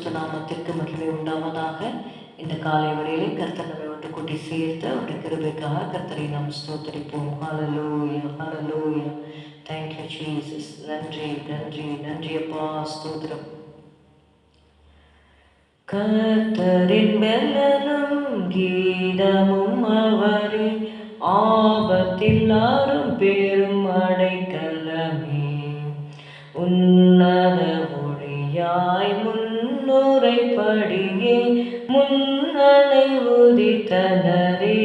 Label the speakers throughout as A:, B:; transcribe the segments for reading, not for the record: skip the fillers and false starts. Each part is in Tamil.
A: பரிசுத்த நாமத்திற்கு மகிமை உண்டாவதாக. இந்த காலை வேளையிலே கர்த்தர் நம்மை ஒன்று கூட்டி சேர்த்து அவருடைய கிருபைக்காக கர்த்தரை நாம் ஸ்தோத்தரிப்போம். ஹalleluya ஹalleluya. Thank you Jesus. நன்றி நன்றி நன்றி அப்பா, ஸ்தோத்திரம். கர்த்தரின் பெலனும் கீதமும் அவரே, ஆபத்தில் ஆறும் பெரும் அடைக்கலமே. உன்னத ஒளியாய் முன்னுரைப்படியே முன்னணை உதித்தனரே.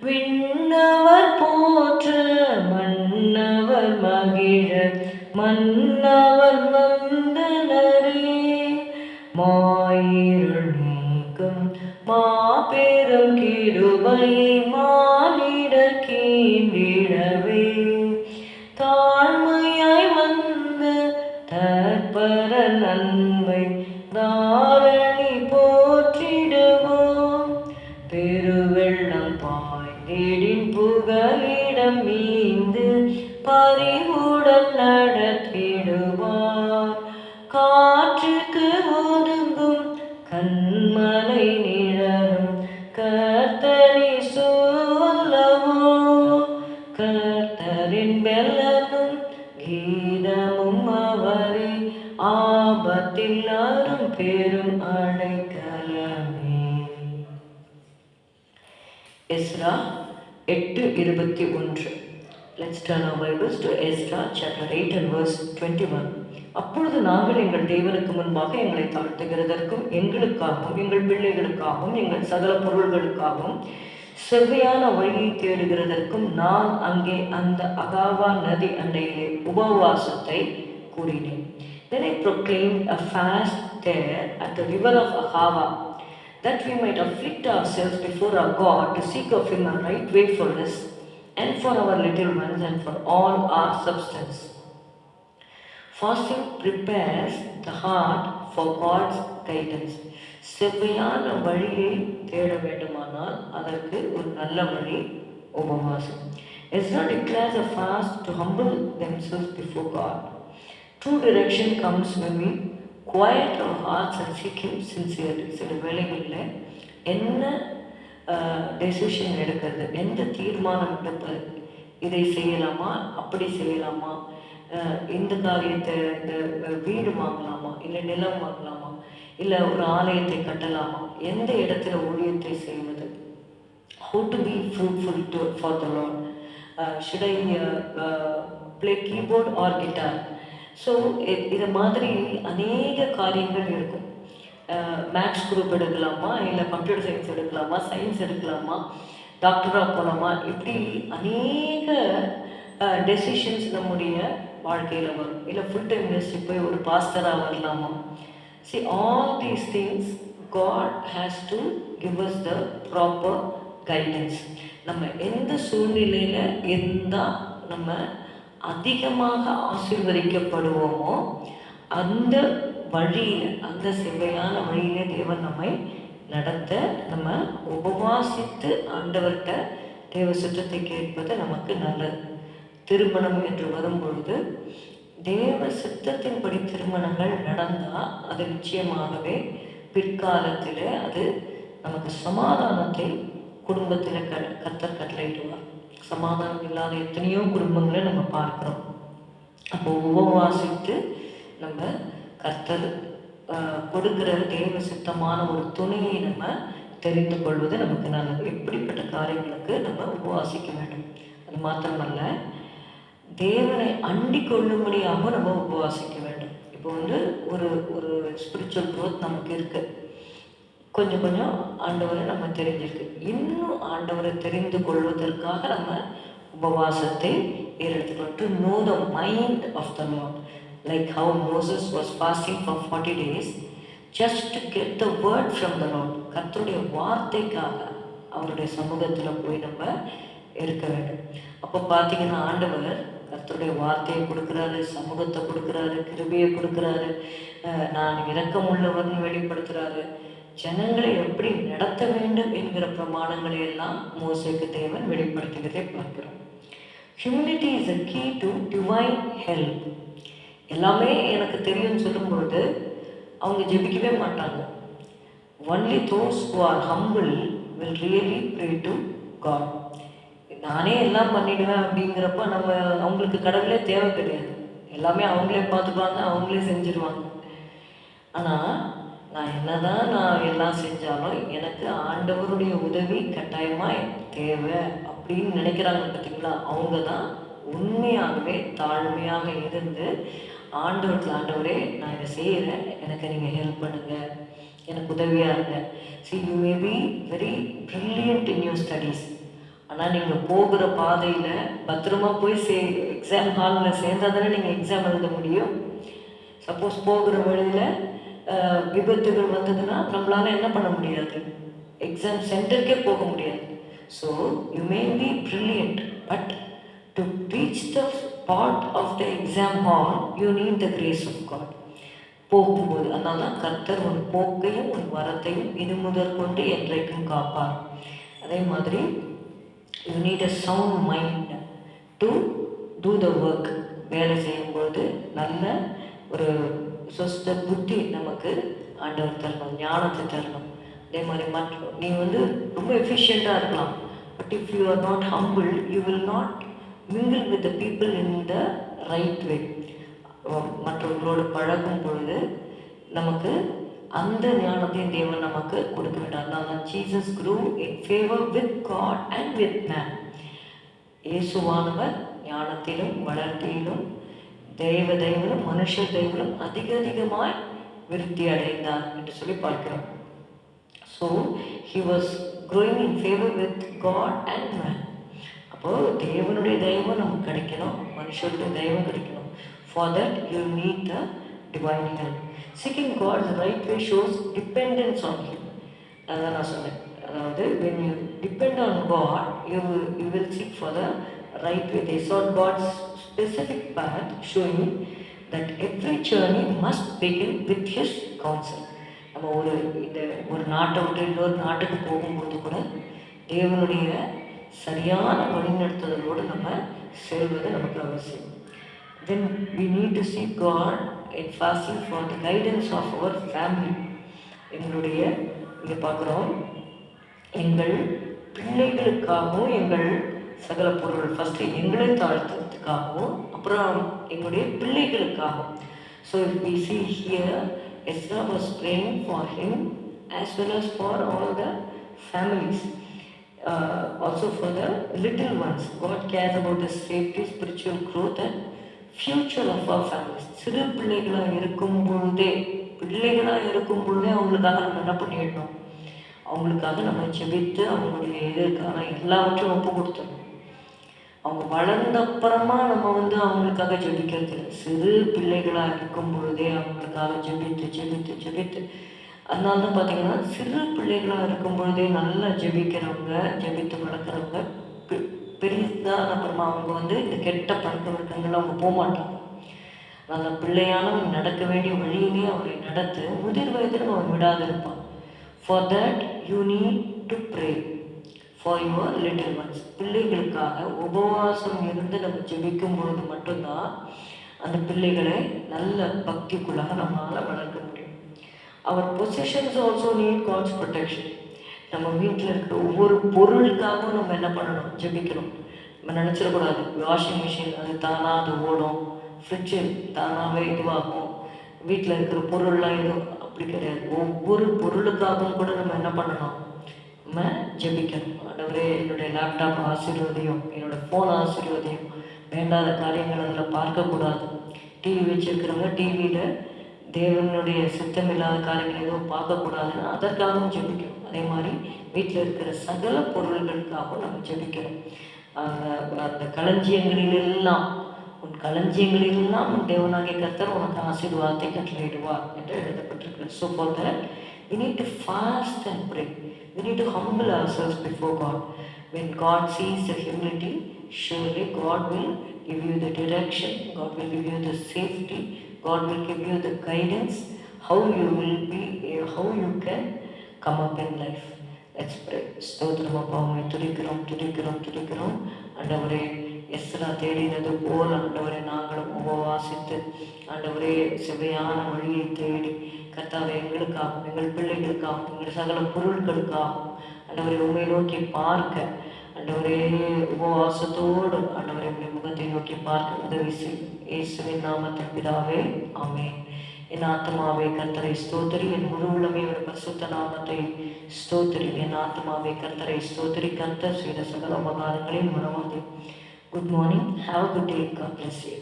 A: விண்ணவர் போற்ற மன்னவர் மகிழ மன்னவர் வந்தனரே. மாயிருள் நீக்கும் மாபெரும் கிருபையை மானிடர் கீண்டிடவே, தாழ்மையாய் வந்த தற்பர நன்மை தாரணி போற்றிடுவோம். பெருவெள்ளம் பாய்ந்திடின் புகலிடம் மீந்து பறிவுடன் நடத்திடுவார். காற்றுக்கு ஒதுங்கும் கண்மலை நிழலும் கர்த்தரி சொல்லவோ. கர்த்தரின் பெலனும் கீதமும் அவரே, ஆபத்தில் அரும் பெரும் அடைக்கலமே. Ezra 8:21. Let's turn our Bibles to Ezra chapter 8 and verse 21. அப்பொழுது நாங்கள் எங்கள் தேவனுக்கு முன்பாக எங்களை தாழ்த்துகிறதற்கும் எங்களுக்காகவும் எங்கள் பிள்ளைகளுக்காகவும் எங்கள் சகல பொருள்களுக்காகவும் செவ்வையான வழியை தேடுகிறதற்கும் நான் அங்கே அந்த அகாவா நதி அண்டையிலே உபவாசத்தை கூறினேன். Then I proclaimed a fast there at the river of Ahava, that we might afflict ourselves before our God to seek of him a right way for us and for our little ones and for all our substance. Fasting prepares the heart for God's guidance. செவ்வையான வழியை தேட வேண்டுமானால் அதற்கு ஒரு நல்ல வழி உபவாசம். Ezra declares a fast to humble themselves before God. True direction comes when we quiet our hearts and seek him sincerely. சில வேளைகளில் என்ன டெசிஷன் எடுக்கிறது, எந்த தீர்மானம் எடுப்பது, இதை செய்யலாமா அப்படி செய்யலாமா, இந்த காரியத்தை இந்த வீடு வாங்கலாமா இல்லை நிலம் வாங்கலாமா இல்லை ஒரு ஆலயத்தை கட்டலாமா, எந்த இடத்துல ஊழியத்தை செய்வது, how to be fruitful for the Lord, should I play keyboard or guitar. So இது மாதிரி அநேக காரியங்கள் இருக்கும். மேக்ஸ் குரூப் எடுக்கலாமா இல்லை கம்ப்யூட்டர் சயின்ஸ் எடுக்கலாமா, சயின்ஸ் எடுக்கலாமா, டாக்டராக போகலாமா, இப்படி அநேக டெசிஷன்ஸ் நம்முடைய வாழ்க்கையில் வரும். இல்லை ஃபுல் டைம் மினிஸ்ட்ரி போய் ஒரு பாஸ்டராக வரலாமா. See, all these things God has to give us the proper guidance. நம்ம எந்த சூழ்நிலையில் இருந்தால் நம்ம அதிகமாக ஆசீர்வதிக்கப்படுவோமோ அந்த வழியில், அந்த செவ்வையான வழியிலே தேவன் நம்மை நடத்த நம்ம உபவாசித்து ஆண்டவர்கிட்ட தேவ சுற்றத்தை கேட்பது நமக்கு நல்லது. திருமணம் என்று வரும்பொழுது தேவ சித்தத்தின்படி திருமணங்கள் நடந்தால் அது நிச்சயமாகவே பிற்காலத்தில் அது நமக்கு சமாதானத்தை குடும்பத்தில் கர்த்தர் கட்டளையிடுவார். சமாதானம் இல்லாத எத்தனையோ குடும்பங்களை நம்ம பார்க்குறோம். அப்போ உபவாசித்து நம்ம கர்த்தர் கொடுக்கிற தேவ சித்தமான ஒரு துணையை நம்ம தெரிந்து கொள்வது நமக்கு நல்லது. எப்படிப்பட்ட காரியங்களுக்கு நம்ம உபவாசிக்க வேண்டும். அது மாத்திரமல்ல, தேவனை அண்டி கொள்ளும்படியாக நம்ம உபவாசிக்க வேண்டும். இப்போ ஒரு ஒரு ஸ்பிரிச்சுவல் க்ரோத் நமக்கு இருக்குது. கொஞ்சம் கொஞ்சம் ஆண்டவரை நம்ம தெரிஞ்சிருக்கு. இன்னும் ஆண்டவரை தெரிந்து கொள்வதற்காக நம்ம உபவாசத்தை ஏறெடுத்துக்கணும். To know the mind of the Lord, like how Moses was fasting for 40 days just to get the word from the Lord. கர்த்தருடைய வார்த்தைக்காக அவருடைய சமூகத்தில் போய் நம்ம இருக்க வேண்டும். அப்போ பார்த்தீங்கன்னா ஆண்டவர் கர்த்தருடைய வார்த்தையை கொடுக்குறாரு, சமூகத்தை கொடுக்குறாரு, கிருபையை கொடுக்குறாரு, நான் இரக்கமுள்ளவர்னு வெளிப்படுத்துகிறாரு. ஜனங்களை எப்படி நடத்த வேண்டும் என்கிற பிரமாணங்களை எல்லாம் மோசேக்கு தேவன் வெளிப்படுத்துகிறதை பார்க்கிறோம். Humility is a key to divine help. எல்லாமே எனக்கு தெரியும்னு சொல்லும்பொழுது அவங்க ஜெபிக்கவே மாட்டாங்க. Only those who are humble will really pray to God. நானே எல்லாம் பண்ணிடுவேன் அப்படிங்கிறப்ப நம்ம அவங்களுக்கு கடவுளே தேவை கிடையாது. எல்லாமே அவங்களே பார்த்துக்குவாங்க, அவங்களே செஞ்சுருவாங்க. ஆனால் நான் எல்லாம் செஞ்சாலும் எனக்கு ஆண்டவருடைய உதவி கட்டாயமாக தேவை அப்படின்னு நினைக்கிறாங்க பார்த்தீங்களா? அவங்க தான் உண்மையாகவே தாழ்மையாக இருந்து ஆண்டவரே நான் இதை செய்கிறேன், எனக்கு நீங்கள் ஹெல்ப் பண்ணுங்கள், எனக்கு உதவியாக இருங்க. See, you may be very brilliant in your studies. ஆனால் நீங்கள் போகிற பாதையில் பத்திரமா போய் எக்ஸாம் ஹாலில் சேர்ந்தால் தானே நீங்கள் எக்ஸாம் எழுத முடியும். சப்போஸ் போகிற வழியில் விபத்துகள் வந்ததுன்னா நம்மளால என்ன பண்ண முடியாது, எக்ஸாம் சென்டருக்கே போக முடியாது. So you may be brilliant, but to reach the part of the exam hall you need the grace of God. போகும்போது அதனால தான் கர்த்தர் உன் போக்கையும் உன் வரத்தையும் இது முதற்கொண்டு என்றைக்கும் காப்பார். அதே மாதிரி you need a sound mind to do the work. வேலை செய்யும்பொழுது நல்ல ஒரு சொஸ்த புத்தி நமக்கு ஆண்டவர் தரணும், ஞானத்தை தரணும். அதே மாதிரி நீ ரொம்ப எஃபிஷியண்ட்டாக இருக்கலாம், but if you are not humble you will not mingle with the people in the right way. மற்றவர்களோடு பழகும் பொழுது நமக்கு அந்த ஞானத்தையும் தேவன் நமக்கு கொடுக்க வேண்டாம். அதனால Jesus grew in favour with God and with man. இயேசுவானவர் ஞானத்திலும் வளர்த்தியிலும் தெய்வனும் மனுஷ தெய்வனும் அதிகமாய் விருத்தி அடைந்தார் என்று சொல்லி பார்க்கிறோம். So he was growing in favour with God and man. அப்போது தேவனுடைய தெய்வம் நமக்கு கிடைக்கணும், மனுஷருடைய தெய்வம் கிடைக்கணும். For that you need the divine help. Seeking God's right way shows dependence on Him. அதான் நான் சொன்னேன். அதாவது when you depend on God, you will seek for the right way. They sought God's specific path, showing that every journey must begin with His counsel. நம்ம ஒரு நாட்டை விட்டு இன்னொரு நாட்டுக்கு போகும்போது கூட தேவனுடைய சரியான வழிநடத்துதலோடு நம்ம செல்வது நமக்கு அவசியம். Then we need to seek God in fasting for the guidance of our family. எங்களுடைய இங்கே பார்க்குறோம், எங்கள் பிள்ளைகளுக்காகவும் எங்கள் சகல பொருள் ஃபஸ்ட்டு எங்களை தாழ்த்துறதுக்காகவும் அப்புறம் எங்களுடைய பிள்ளைகளுக்காகவும். So we see here Ezra was praying for him as well as for all the families, also for the little ones. God cares about the safety, spiritual growth and future of our families. சிறு பிள்ளைகளாக இருக்கும் பொழுதே அவங்களுக்காக நம்ம என்ன பண்ணிடணும், அவங்களுக்காக நம்ம ஜெபித்து அவங்களுடைய எதிர்கால எல்லாவற்றையும் ஒப்பு கொடுத்துடணும். அவங்க வளர்ந்தப்புறமா நம்ம அவங்களுக்காக ஜெபிக்கிறது இல்லை. சிறு பிள்ளைகளாக இருக்கும் பொழுதே அவங்களுக்காக ஜெபித்து அதனால தான் பார்த்தீங்கன்னா சிறு பிள்ளைகளாக இருக்கும் பொழுதே நல்லா ஜெபிக்கிறவங்க, ஜெபித்து வளர்க்குறவங்க பெரியதான அப்புறமா அவங்க இந்த கெட்ட பழக்க வழக்கங்கள் அவங்க போக மாட்டாங்க. அந்த பிள்ளையானவன் நடக்க வேண்டிய வழியிலே அவரை நடத்து முதிர் வயதிலும் அவன் விடாது இருப்பான். For that you need to pray for your little once. பிள்ளைகளுக்காக உபவாசம் இருந்து நம்ம ஜெபிக்கும் பொழுது மட்டும்தான் அந்த பிள்ளைகளை நல்ல பக்திக்குள்ளாக நம்மளால் வளர்க்க முடியும். அவர் positions also need God's protection. நம்ம வீட்டில் இருக்கிற ஒவ்வொரு பொருளுக்காகவும் நம்ம என்ன பண்ணணும், ஜெபிக்கணும். நம்ம நினச்சிடக்கூடாது வாஷிங் மிஷின் அது தானாக அது ஓடும், ஃப்ரிட்ஜு தானாகவே இதுவாகும், வீட்டில் இருக்கிற பொருள்லாம் எதுவும் அப்படி கிடையாது. ஒவ்வொரு பொருளுக்காகவும் கூட நம்ம என்ன பண்ணணும், நம்ம ஜெபிக்கணும். ஆண்டவரே என்னுடைய லேப்டாப் ஆசீர்வதியும், என்னோடய ஃபோன் ஆசீர்வதியும், வேண்டாத காரியங்கள் அதில் பார்க்கக்கூடாது. டிவி வச்சுருக்கிறவங்க டிவியில் தேவனுடைய சித்தம் இல்லாத காரியங்கள் எதுவும் பார்க்கக்கூடாதுன்னு அதற்காகவும் ஜெபிக்கணும். அதே மாதிரி வீட்டில் இருக்கிற சகல பொருள்களுக்காகவும் நம்ம ஜெபிக்கணும். அந்த களஞ்சியங்களிலெல்லாம் உன் தேவனாகிய கர்த்தர் உனக்கு ஆசீர்வாதத்தை கட்டளையிடுவார் என்று எழுதப்பட்டிருக்கிறது. So for that we need to fast and pray. We need to humble ourselves before God. When God sees the humility, surely God will give you the direction, God will give you the safety, God will give you the guidance, how you can come up in life. Let's pray. ஸ்தோத்திரம் அப்பா, உம்மை துதிக்கிறோம். ஆண்டவரே, எஸ்ரா தேடினது போல் ஆண்டவரை நாங்களும் உபவாசித்து ஆண்டவரே செவ்வையான வழியை தேடி கர்த்தாவை எங்களுக்காகவும் எங்கள் பிள்ளைகளுக்காகவும் எங்கள் சகல பொருட்களுக்காகவும் ஆண்டவரை உண்மை நோக்கி பார்க்க ஆண்டவரே உபவாசத்தோடு ஆண்டவரை உடைய முகத்தை நோக்கி பார்க்க உதவி செய்யும். இயேசுவின் நாமத்தில் பிதாவே, ஆமென். என் ஆத்மாவே கர்த்தரை ஸ்தோத்திரி, என் முழு உள்ளமே ஒரு பரிசுத்த நாமத்தை ஸ்தோத்திரி. என் ஆத்மாவே கர்த்தரை ஸ்தோத்திரி, கர்த்தர் செய்த சகல உபகாரங்களையும் மறவாதே. Good morning, have a good day, God bless you.